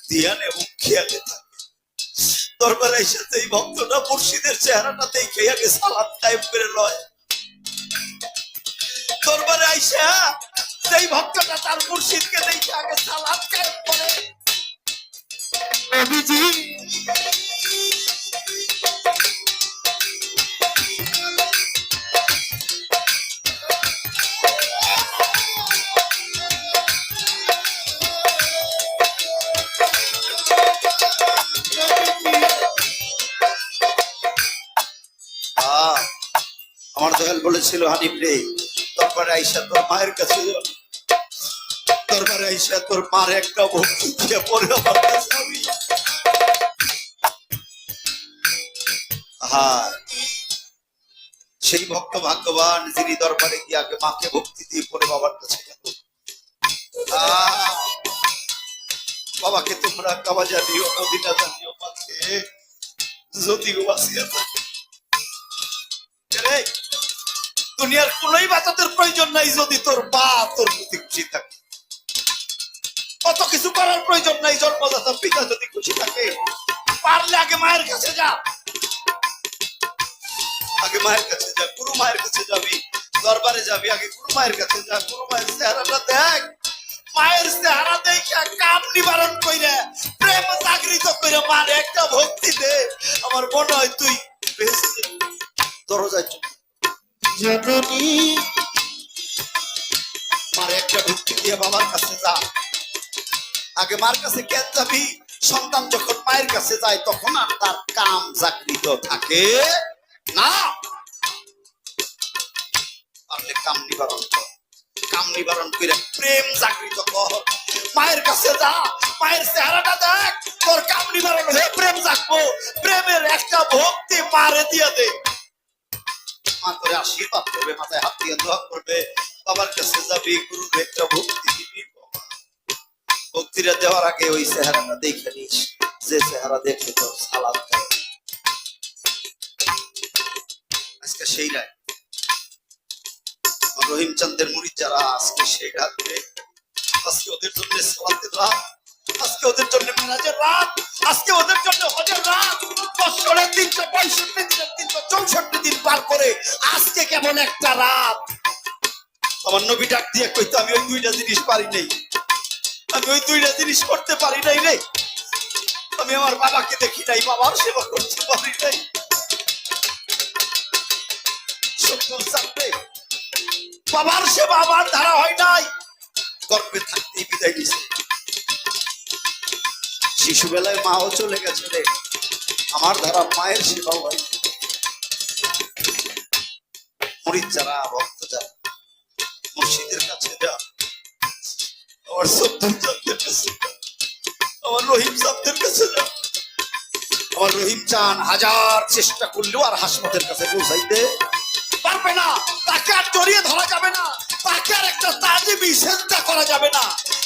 Speaker 2: ধ্যান এবং খেয়ালে থাকে, দরবারে আইসা যেই ভক্তটা মুর্শিদের চেহারাটা দেখে আগে সালাত কায়েম করে লয়, দরবারে আইসা যেই ভক্তটা তার মুর্শিদকে দেখে আগে সালাত কায়েম করে, নবীজি আমার দয়াল বলেছিল, হানিফ রে, দরবারে আইসা তোর মায়ের কাছে যা। দরবারে আইসা তোর মার একটা ভক্তি দিয়ে পরে আমার কাছে যাবি। হ্যাঁ, সেই ভক্ত ভাগ্যবান যিনি দরবারে গিয়ে আগে মাকে ভক্তি দিয়ে পরে বাবার কাছে গেল। বাবাকে তোমরা কাবা জানিও, মদিনা জানিও, মাকে যদিও বাঁচিয়ে থাকে। দুনিয়ার কোন ইবাদতের প্রয়োজন নাই যদি তোর মা তোর প্রতি খুশি থাকে। কত কিছু করার প্রয়োজন নাই, জন্মদাতা পিতা যদি খুশি থাকে। পারলে আগে মায়ের কাছে যা, আগে মায়ের কাছে যা, গুরু মায়ের কাছে যাবি, দরবারে যাবি, আগে গুরু মায়ের কাছে যা, গুরু মায়ের চেহারাটা দেখ। মায়ের চেহারা দেখে কাম নিবারণ কইরা, প্রেম জাগৃত কইরা মার একটা ভক্তি দে, আমার মনে হয় তুই দরজায় জননী মারে একটা ভক্তি দিয়ে বাবার কাছে যা। আগে মার কাছে কেন যাবি? সন্তান যখন মায়ের কাছে যায় তখন আর তার কাম জাগৃত থাকে না। পারলে কাম নিবারণ কর, কাম নিবারণ করে প্রেম জাগৃত কর। মায়ের কাছে যা, মায়ের চেহারাটা দেখ, তোর কাম নিবারণ হয়ে প্রেম জাগবো। প্রেমের একটা ভক্তি মারে দিয়ে দে, মা তোরে আশীর্বাদ করবে, মাথায় হাত দিয়ে দোয়া করবে। বাবার কাছে যাবি, গুরুর একটা ভক্তি দিবি। ভক্তিটা দেওয়ার আগে ওই চেহারাটা দেখে নিস, যে চেহারা দেখে তোর সালাদ খায়। আজকে সেই রাত, রহিম চাঁদের মুরিদ যারা, আজকে সেই রাত্রে, আজকে ওদের জন্য সালাতের রাত, আজকে ওদের জন্য মেরাজের রাত, আজকে ওদের জন্য হজের রাত। বছরে 365 দিনের 364 দিন পার করে আজকে কেমন একটা রাত। আমার নবী ডাক দিয়ে কইতো, আমি ওই দুইটা জিনিস পারি নাই, আমি ওই দুইটা জিনিস করতে পারি নাই রে। আমি আমার বাবাকে দেখি নাই, বাবার সেবা করতে পারি নাই। বাবার সেবা আমার ধারা হয় নাই, গর্বে থাকতেই বিদায় দিছে। শিশুবেলায় মাও চলে গেছে রে, আমার ধারা মায়ের সেবা হয়। মুরিদ যারা, ভক্ত যারা, মুর্শিদের কাছে যা, আমার সত্তর চাঁদের কাছে যা, আমার রহিম চাঁদের কাছে যা। আমার রহিম চান হাজার চেষ্টা করলেও আর হাসমতের কাছে পৌঁছাইতে পারবে না। তাকে আর জড়িয়ে ধরা যাবে না, তাকে আর একটা তাজিমি সেজদা করা যাবে না।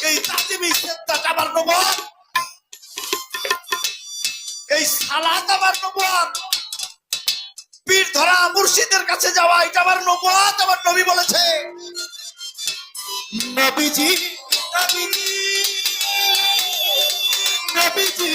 Speaker 2: এই তাজিমি সেজদাটা আমার নবুয়ত, এই সালাত আমার নবুয়ত। পীর ধরা মুর্শিদের কাছে যাওয়া এটা আমার নবুয়ত। আমার নবী বলেছে, নবীজি নবীজি নবীজি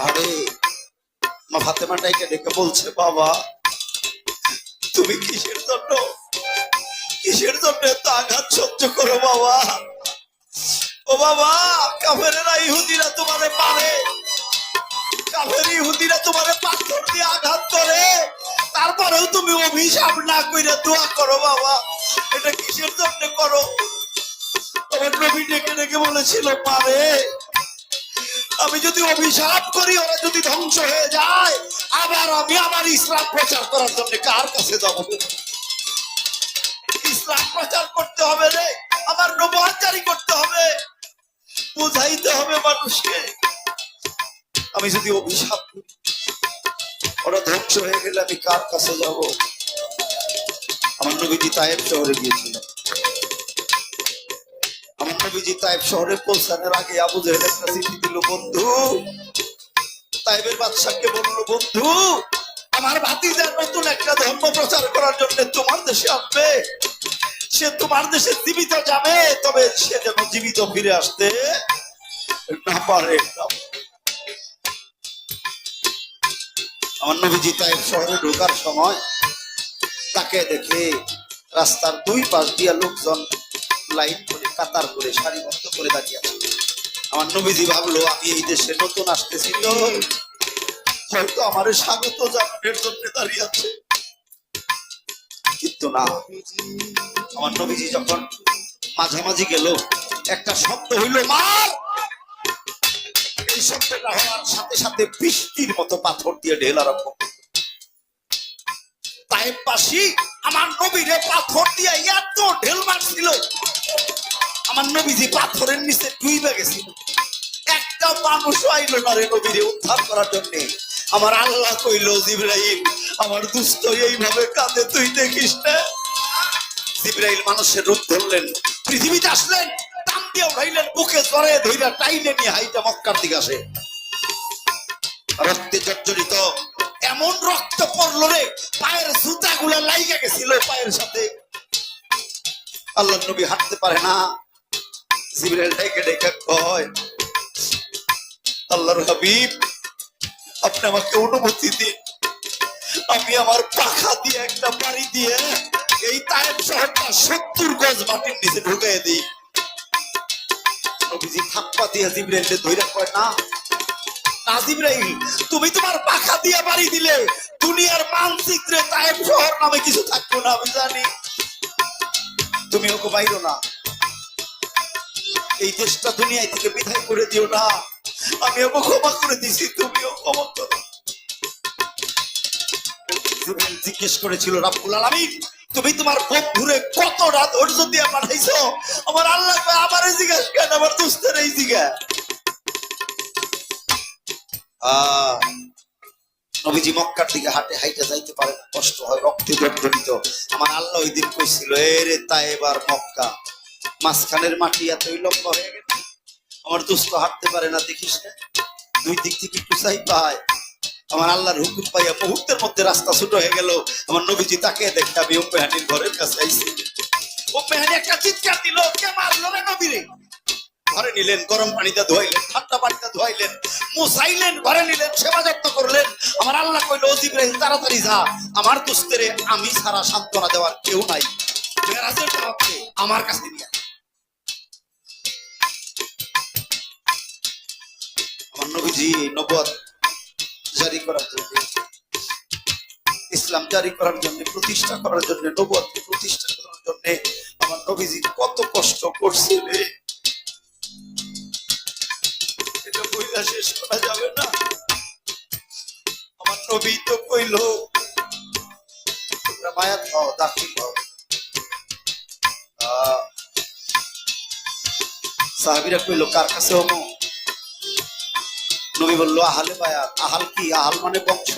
Speaker 2: আরে মা ফাতেমাটাইকে ডেকে বলছে, বাবা তুমি কিসের জন্য এত আঘাত সহ্য করো বাবা? ও বাবা, কাফেরেরা ইহুদিরা তোমারে মারে, কাফের ইহুদিরা তোমারে পাথর দিয়ে আঘাত করে, তারপরেও তুমি অভিশাপ না কইরা দোয়া করো বাবা। এটা কিসের জন্য করো? আমার নবী ডেকে ডেকে বলেছিল, মারে আমি যদি অভিশাপ করি ওরা যদি ধ্বংস হয়ে যায়, আবার আমি আমার ইসলাম প্রচার করার জন্য কার কাছে যাবো? ইসলাম প্রচার করতে হবে রে, আমার নবুয়ত জারি করতে হবে, বুঝাইতে হবে মানুষকে। আমি যদি অভিশাপ করি ওরা ধ্বংস হয়ে গেলে আমি কার কাছে যাব? আমার নবীজি তায়েব শহরে গিয়েছিলেন। আমার নবীজি তায়েব শহরে পৌঁছানোর আগে আবু জেহেল একটা চিঠি দিল, বন্ধু তায়েবের বাদশাহকে বললো, বন্ধু আমার ভাতিজা নতুন একটা ধর্ম প্রচার করার জন্য তোমার দেশে আসবে, সে তোমার দেশে জীবিত যাবে, তবে সে যেন জীবিত ফিরে আসতে না পারে। আমার নবীজি তায়েব শহরে ঢোকার সময় তাকে দেখে রাস্তার দুই পাশ দিয়া লোকজন লাইন করে কাতার করে সারিবদ্ধ করে দাঁড়িয়ে আছে। আমার নবীজি ভাবলো আমি এই দেশে নতুন আসতেছি, তো হয়তো আমার স্বাগত জানানোর জন্য দাঁড়িয়ে আছে, কিন্তু না। আমার নবীজি যখন মাঝামাঝি গেল একটা শব্দ হইল, মার। এই শব্দটা হওয়ার সাথে সাথে বৃষ্টির মতো পাথর দিয়ে ঢেল আরম্ভ করল। তায়েববাসী আমার নবীরে পাথর দিয়ে এত ঢেল মারছিল, আমার নবীজি পাথরের নিচে ডুইবে গেছিল। একটা মানুষ আইল না রে নবীরে উদ্ধার করার জন্য। আমার আল্লাহ কইল, জিবরাইল আমার দুষ্ট এইভাবে কাঁদে, তুই দেখিস না। জিবরাইল মানুষের রূপ ধরলেন, পৃথিবীতে আসলেন, টান দিয়ে উঠাইলেন, বুকে জড়ে ধইরা টাইনে নিয়ে হাইটা মক্কার দিকে আসে। রক্তে জর্জরিত, এমন রক্ত পড়লো রে, পায়ের জুতা গুলা লাইগা গেছিল পায়ের সাথে। আল্লাহ নবী হাঁটতে পারে না। জিবরাইল ডেকে ডেকে কয়, আল্লাহর হাবিব আপনি আমাকে অনুমতি দিন, আমি আমার পাখা দিয়ে একটা বাড়ি দিয়ে এই তায়েব শহরটা 70 গজ মাটির নিচে ঢুকিয়ে দিই। নবীজি থাপ্পা দিয়ে জিবরাইলকে ধইরা কয়, না না জিবরাইল, তুমি তোমার পাখা দিয়ে বাড়ি দিলে দুনিয়ার মানচিত্রে তায়েব শহর নামে কিছু থাকতো না, আমি জানি। তুমি ওকে বাইরো না, এই দেশটা দুনিয়ায় থেকে বিদায় করে দিও না, আমি ওকে ক্ষমা করে দিছি, তুমিও ক্ষমা করো। জিজ্ঞেস করেছিল, রাব্বুল আলামিন তুমি তোমার বন্ধুরে কতটা ধৈর্য দিয়ে পাঠাইছো? আমার আল্লাহ আমার জিজ্ঞেস কেন, আমার দোস্তের এই জিজ্ঞাসা। নবীজি মক্কার দিকে হাঁটে হাইটে যাইতে পারে না, কষ্ট হয়, রক্তে জর্জরিত। আমার আল্লাহ ওই দিন কইছিল, এরে তায়েব আর মক্কা মাঝখানের মাটি এতই লম্বা হয়ে গেছে, আমার দোস্ত হাঁটতে পারে না, দেখিস না দুই দিক থেকে একটু চাই পায়। আমার আল্লাহর হুকুম পাইয়া মুহূর্তের মধ্যে রাস্তা ছোট হয়ে গেল। আমার নবীজি তাকে দেখে আমি উম্মে হানির ঘরের কাছে আইছি। উম্মে হানি একটা চিৎকার দিল, কে মারলো রে নবীরে? ঘরে নিলেন, গরম পানিতে ধোয়াইলেন, ঠান্ডা পানিতে ধোয়াইলেন, মুছাইলেন, ঘরে নিলেন, সেবা যত্ন করলেন। আমার আল্লাহ কইল, ও জিবরাইল তাড়াতাড়ি যা, আমার দোস্তেরে আমি ছাড়া সান্ত্বনা দেওয়ার কেউ নাই, মেরাজের দাওয়াতকে আমার কাছে নিয়ে। আমার নবীজি নবুয়ত জারি করার জন্য, ইসলাম জারি করার জন্য, প্রতিষ্ঠা করার জন্য, নবুয়তকে প্রতিষ্ঠা করার জন্য আমার নবীজি কত কষ্ট করছিলেন, এটা বইলা শেষ করা যাবে না। আমার নবী তো কইল, তোমরা বায়াত হও, দাখিল হও। সাহাবীরা কইল, কার কাছে হমো? নবী বলল, আহলে বায়াত। আহাল কি? আহাল মানে বংশ,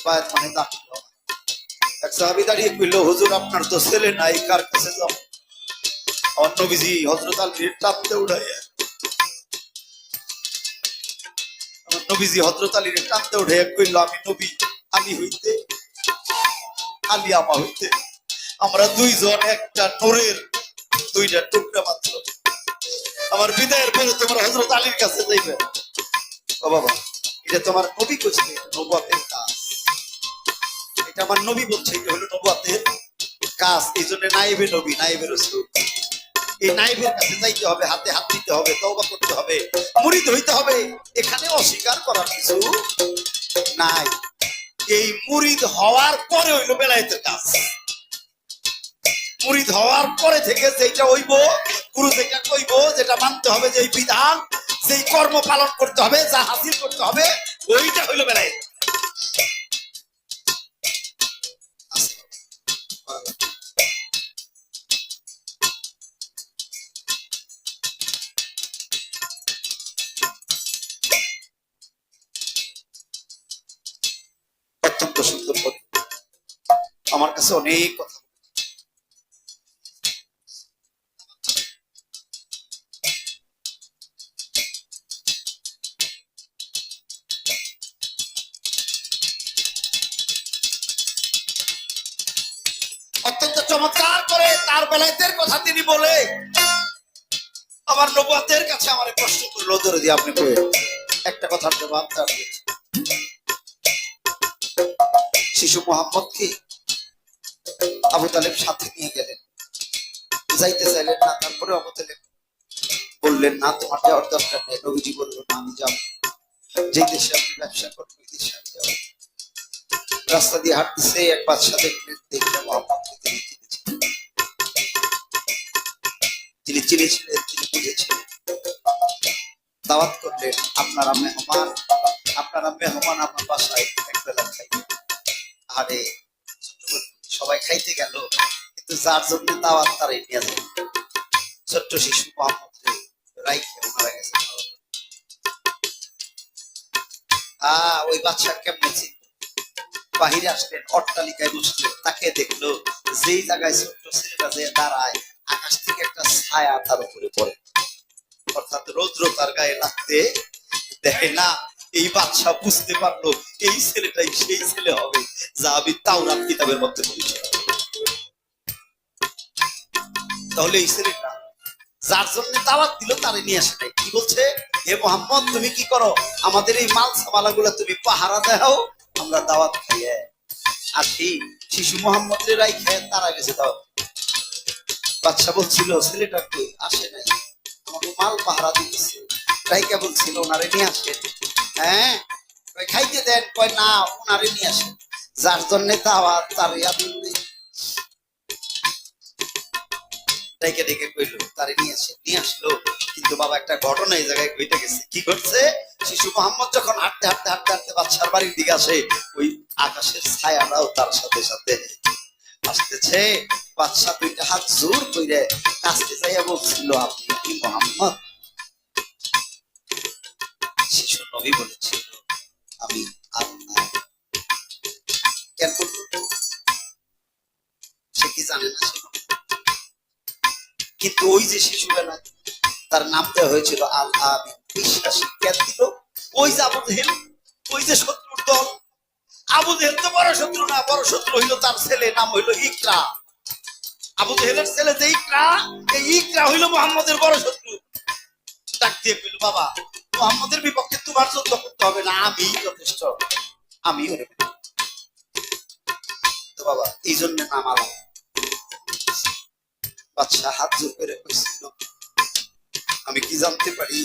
Speaker 2: বায়াত মানে দাখিল হও। এক সাহাবী দাঁড়িয়ে কইল, হুজুর আপনার তো ছেলে নাই, কার কাছে যাও? আমার নবীজি হযরত আলীর টানতে উঠাইয়া, আমার নবীজি হযরত আলীর টানতে উঠাইয়া কইল, আমি নবী আলী হইতে, আলী আমা হইতে, আমরা দুইজন একটা নূরের দুইটা টুকরা মাত্র। আমার বিদায়ের পরে তোমরা হযরত আলীর কাছে যাইবে। ও বাবা, এটা তোমার নবী কইছে, নবুয়তের কাজ। এটা আমার নবী বলছে, এটা হলো নবুয়তের কাজ। এই জন্য নাইবে নবী, নাইবে রাসূল, এই নাইবের কাছে যাইতে হবে, হাতে হাত দিতে হবে, তওবা করতে হবে, মুরিদ হইতে হবে। এখানে অস্বীকার করার কিছু নাই। এই মুরিদ হওয়ার পরে হইল বেলায়েতের কাজ। মুরিদ হওয়ার পরে থেকে যেটা হইব, গুরু যেটা কইব, যেটা মানতে হবে, যে বিধান যেই কর্ম পালন করতে হবে, যা হাসিল করতে হবে, ওইটা হইল বেলায়। অত্যন্ত সুন্দর করে আমার কাছে অনেক কথা। অত্যন্ত চমৎকার করে তার বেলায়েতের কথা তিনি বলে আমার নবুয়তের কাছে আমার প্রশ্ন করলো, ধরে দিয়ে আপনি কই একটা কথার জবাব তার দিয়েছে। শিশু মোহাম্মদকে আবু তালেব সাথে নিয়ে গেলেন, যাইতে চাইলেন না, তারপরে আবু তালেব বললেন না তোমার যাওয়ার দরকার নেই। নবীজি বললো না আমি যাবো, যে দেশে আপনি ব্যবসা করবেন ওই দেশে আমি যাবো। রাস্তা দিয়ে হাঁটতেছে, এক বাদশা দেখলেন, দেখলে মোহাম্মদকে তিনি চিনেছিলেন, তিনি চিনেছিলেন, তিনি বুঝেছিলেন। দাওয়াত করলেন, আপনারা মেহমান, আপনারা মেহমান আমার বাসায় একবেলা খাইবেন। আরে সবাই খাইতে গেল, কিন্তু যার জন্য দাওয়াত তারাই নিয়ে যায়। ছোট্ট শিশু মোহাম্মদ রাইখে মারা গেছে। ওই বাচ্চা কেমনে ছিল, বাহিরে আসলেন, অট্টালিকায় বসলেন, তাকে দেখলো যেই জায়গায় ছোট্ট ছেলেটা যে দাঁড়ায়, আকাশ থেকে একটা ছায়া তার উপরে পড়ে, অর্থাৎ রৌদ্র তার গায়ে লাগতে দেখে না। এই বাচ্চা বুঝতে পারলো এই ছেলেটাই সেই ছেলে হবে যা আমি তাওরাত কিতাবের মধ্যে পড়েছি। তাহলে এই ছেলেটা যার জন্য দাওয়াত দিল তারে নিয়ে আসে নাই। কি বলছে, হে মোহাম্মদ তুমি কি করো, আমাদের এই মাল সামালা গুলা তুমি পাহারা দাও, আমরা দাওয়াত খাইয়ে আসি। শিশু মোহাম্মদের রাইখে তারা গেছে দাওয়াত। বাচ্চা বলছিল ছেলেটা কই, আসে নাই, আমাকে মাল পাহারা দিতেছে। রাইকা বলছিল ওনারে নিয়ে আসেন। হ্যাঁ খাইতে দেন, কয় না ওনারে নিয়ে আসেন, যার জন্য দাওয়াত তারে আমি ডেকে ডেকে কইলো তারে নিয়ে আসে, নিয়ে আসলো। কিন্তু বাবা একটা ঘটনা এই জায়গায় ঘটে গেছে। কি ঘটছে, শিশু মোহাম্মদ যখন হাঁটতে হাঁটতে হাঁটতে হাঁটতে বাচ্চার বাড়ির দিকে আসে, ওই আকাশের ছায়াটাও তার সাথে সাথে আসতেছে। বাচ্চা দুইটা হাত জোর করে কাছতে যাইয়া বলছিল, আপনি কি মোহাম্মদ? শিশু নবী বলেছিল, আমি আল্লাহ। কেন বলতো? সে কি জানে না সে, কিন্তু ওই যে শিশুবেলা তার নাম দেওয়া হয়েছিল আল আমিন, বিশ্বাসী। কেন দিল? ওই যে আবু জেহেল, ওই যে শত্রুর দল। আবু জেহেল তো বড় শত্রু না, বড় শত্রু হইল তার ছেলে, নাম হইল ইকরা। আবু জেহেলের ছেলে যে ইকরা, এই ইকরা হইল মুহাম্মদের বড় শত্রু। ডাক দিয়ে কইল, বাবা মুহাম্মদের বিপক্ষে তোমার যুদ্ধ করতে হবে না, আমি যথেষ্ট, আমি ওরে। তো বাবা এই জন্য নাম আলাম। বাদশা হাত জোর করে কইছিল, আমি কি জানতে পারি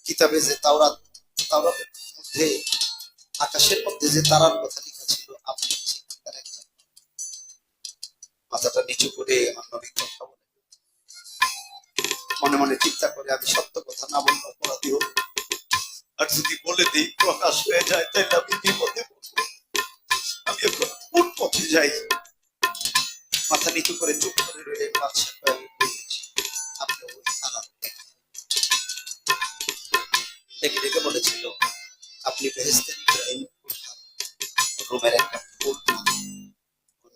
Speaker 2: কিতাবে যে তাওরাত, তাওরাতের মধ্যে আকাশের মধ্যে যে তারার কথা লেখা ছিল, আপনি সেখানকার একজন। মাথাটা নিচু করে আমার নবী কথা বলে, মনে মনে চিন্তা করে আমি সত্য কথা না বললে অপরাধী হব, আর যদি বলে দিই প্রকাশ হয়ে যায় তাহলে আমি বিপদে পড়বো। আমি এখন কোন পথে যাই? মাথা নিচু করে চুপ করে রয়ে বাদশা আপনি ওই তারা ডেকে ডেকে বলেছিল, আপনি বেহেশতের ইব্রাহিম রোমের একটা ফুল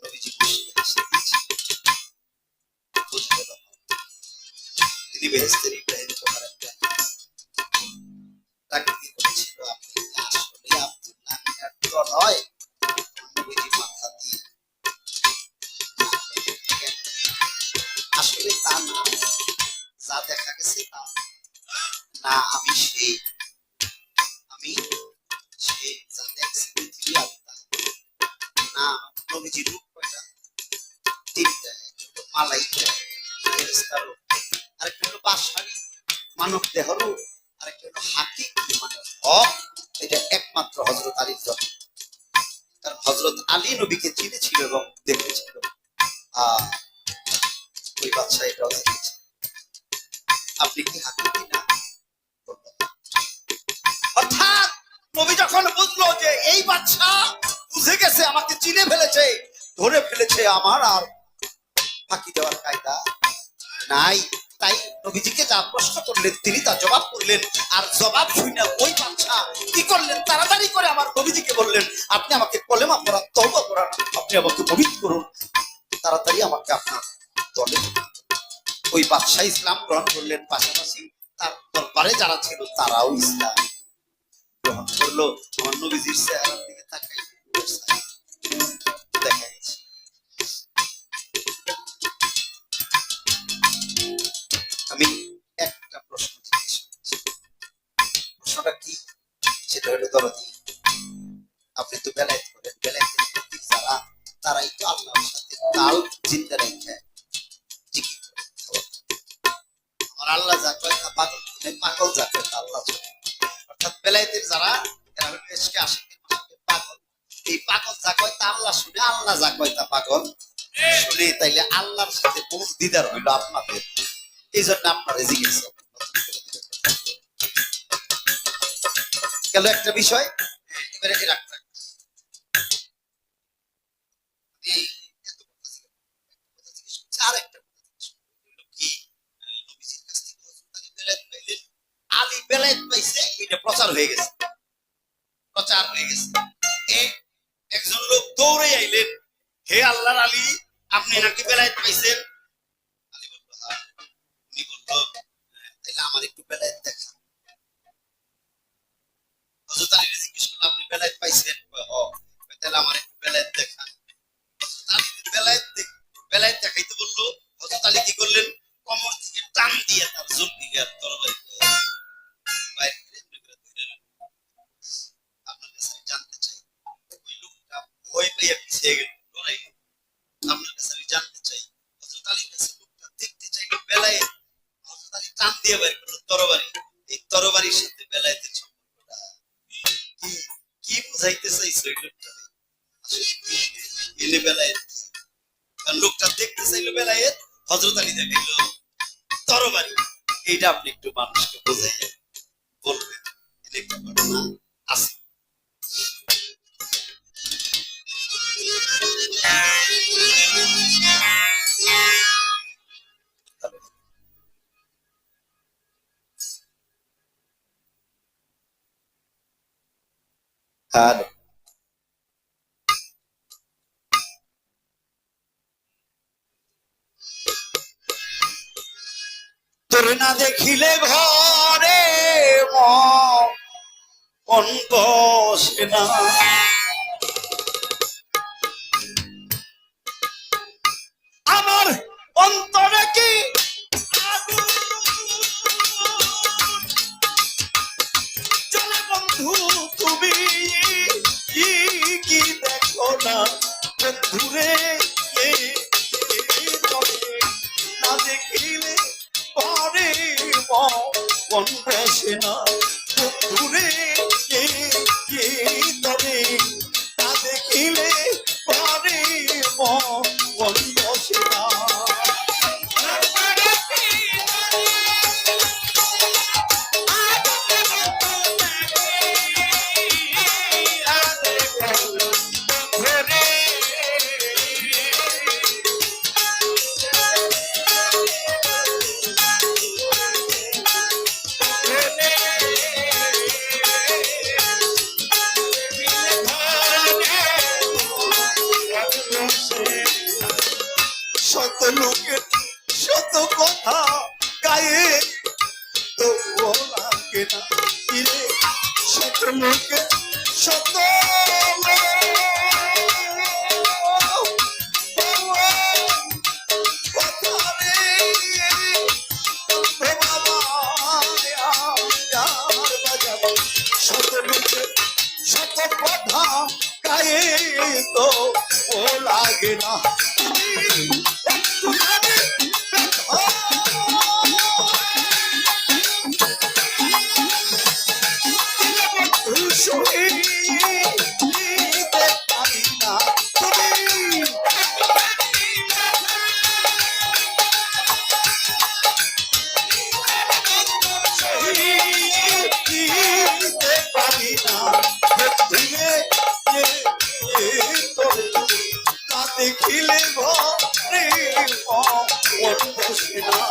Speaker 2: নবীজি তিনি বেহেশতের ইব্রাহিম তোমার একটা তাকে বলেছিল, আপনি আসলে আব্দুল্লাহ মিনার তো নয়। নবীজি মাথা দিয়ে আসলে তা না, যা দেখা গেছে তা না, আমি সেই, আমি সেই যা দেখছি পৃথিবী আত্মা না। নবীজির রূপ কয়টা? তিনটা। একটা হলো মালাইকা, ফেরেশতা রূপ, আরেকটা হলো বাশারী মানব দেহ রূপ, আরেকটা হলো হাকিকি মানে হক। এটা একমাত্র হযরত আলীর জন্য, কারণ হযরত আলী নবীকে চিনেছিল এবং দেখেছিল। ওই বাদশা এটাও দেখেছে। আপনি কি হাকিকি না? অর্থাৎ নবী যখন বুঝলো যে এই বাচ্চা বুঝে গেছে, আমাকে চিনে ফেলেছে, ধরে ফেলেছে, আমার আর ফাঁকি দেওয়ার কায়দা নাই, তাই নবীজিকে যা প্রশ্ন করলেন তিনি তা জবাব করলেন। আর জবাব শুনে ওই বাচ্চা কি করলেন, তাড়াতাড়ি করে আমার নবীজিকে বললেন, আপনি আমাকে কলেমা পড়ান, তওবা করান, আপনি আমাকে পবিত্র করুন, তাড়াতাড়ি আমাকে আপনার দলে। ওই বাদশা ইসলাম গ্রহণ করলেন, পাশাপাশি তার দরবারে যারা ছিল তারাও ইসলাম গ্রহণ করলো। আমার নবীজির চেহারার দিকে তাকাই দেখা গেছে। আমি একটা প্রশ্ন জিজ্ঞেস করছি, প্রশ্নটা কি? সেটা হলো দরদি, আপনি তো বেলায়েত করেন, বেলায়েতের প্রতীক যারা তারাই তো আল্লাহর সাথে তাল জিন্দা রেখে জিকির করে। আমার আল্লাহ যা কয় তা পাগল, পাগল যা কয় তা আল্লাহ চলে। অর্থাৎ বেলায়েতের যারা এরা হলো এসকে আশিকে পাগল, এই পাগল যা কয় তা আল্লাহ শুনে, আল্লাহ যা কয় তা পাগল শুনে। তাইলে আল্লাহর সাথে বহু দিদার হইলো আপনাদের, এই জন্য আপনারা জিজ্ঞেস গেল একটা বিষয়। এবারে কি রাখতে আর একটা কি, নবীজির কাছ থেকে বেলায়েত পাইলেন, আলী বেলায়েত পাইছে, এটা প্রচার হয়ে গেছে, প্রচার হয়ে গেছে। একজন লোক দৌড়ে আইলেন, হে আল্লাহর আলী, আপনি নাকি বেলায়েত পাইছেন? আলী বলল হ্যাঁ। উনি বলল তাহলে আমার একটু বেলায়েত দেখা। হযরত আলী জিজ্ঞেস করলেন, আপনি বেলায়েত পাইছেন? তাহলে আমার একটু বেলায়েত দেখা। আলী বেলায়েত দেখাইতে বললো। হযরত আলী কি করলেন, কোমর থেকে টান দিয়ে তার জলদি গিয়ে তরবারি বাইরে আপনার কাছে আমি জানতে চাই, ওই লোকটা ভয় পেয়ে পিছিয়ে গেল, ডরাই গেল। আপনার কাছে আমি জানতে চাই, হযরত আলীর কাছে লোকটা দেখতে চাইলো বেলায়েত, হযরত আলী টান দিয়ে বাইর করলো তরবারি। এই তরবারির সাথে বেলায়েতের সম্পর্কটা কি, কি বুঝাইতে চাইছে ওই লোকটা? এনে বেলায়েত, লোকটা দেখতে চাইলো বেলায়েত, হযরত আলী দেখাইলো তরবারি। এইটা আপনি একটু মানুষকে বোঝাই বলবেন, এটা একটা ঘটনা আছে। হ্যালো, তোর না দেখিলে ঘরে মন বসে না, আমার অন্তরে কি চলে বন্ধু, তুমি কি দেখো না বন্ধুরে, না দেখিলে পরে মন বসে না বন্ধুরে, তবে না দেখিলে পরে মন বসে না। শত লোকের শত কথা গায়ে তো লাগে না, শত লোকের শত কথা রে শত লোকের শত কথা গায়ে তো লাগে না। দেখিলে ঘরে মন বসে না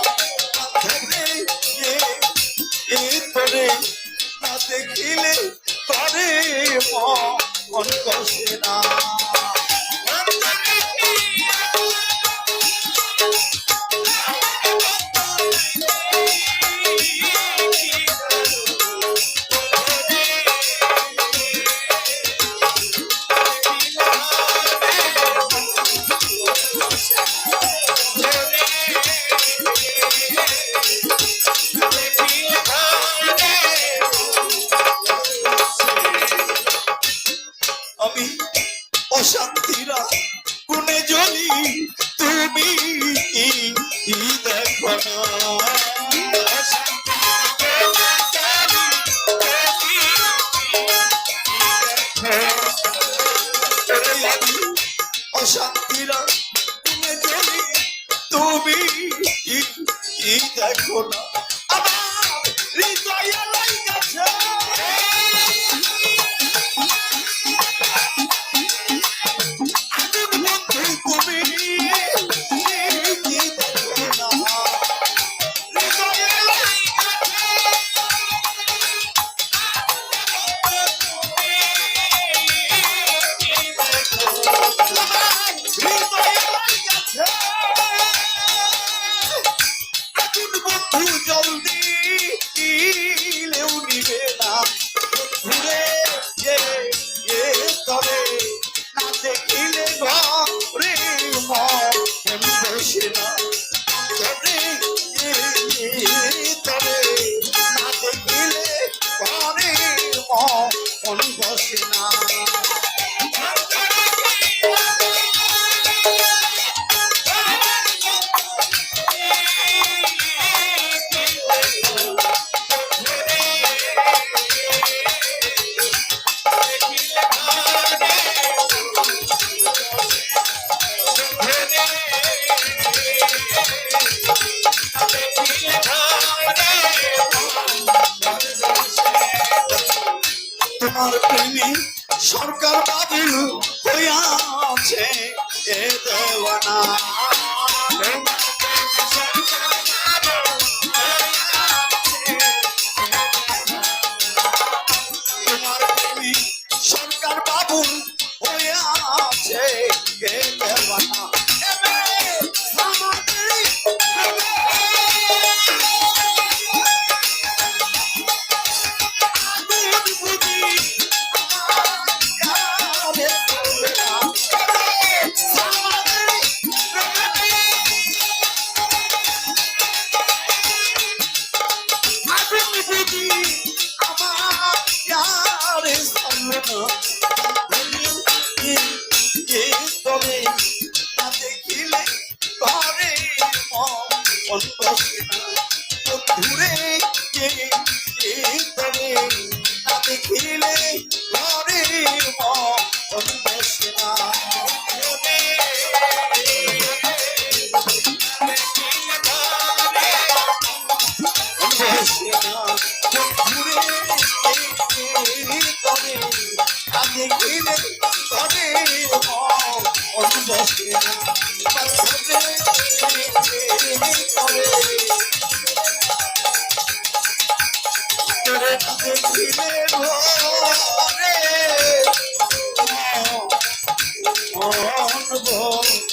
Speaker 2: ধরে তোরে না দেখিলে ঘরে মন বসে না আমি অশান্তিরা কোনে জ্বলি তুমি দেখো না অশান্তিরা কোনে জ্বলি তুমি দেখো না আমার হৃদয়ে লাগাছে বসে না তোমার প্রেমী সরকার বাবুল হইয়াছে এ দেওয়ানা তোমার প্রেমী সরকার বাবুল হইয়াছে এ দেওয়ানা Oh